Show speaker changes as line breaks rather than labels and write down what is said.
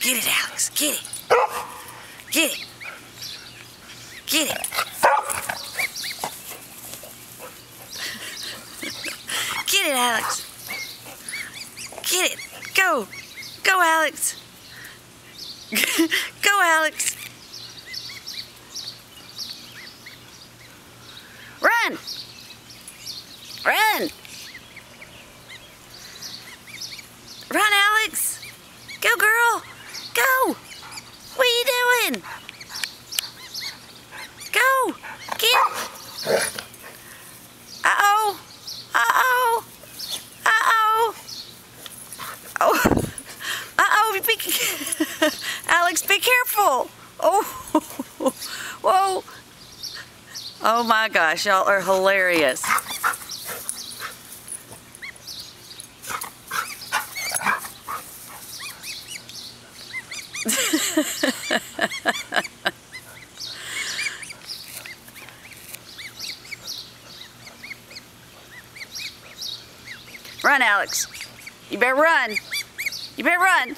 Get it, Alex. Get it. Get it. Get it. Get it, Alex. Get it. Go. Go, Alex. Go, Alex. Run. Run. Run, Alex. Go, girl. Go. What are you doing? Go. Get. Uh-oh. Uh-oh. Uh-oh. Oh. Uh-oh. Alex, be careful. Oh. Whoa. Oh, my gosh. Y'all are hilarious. Run, Alex. You better run. You better run.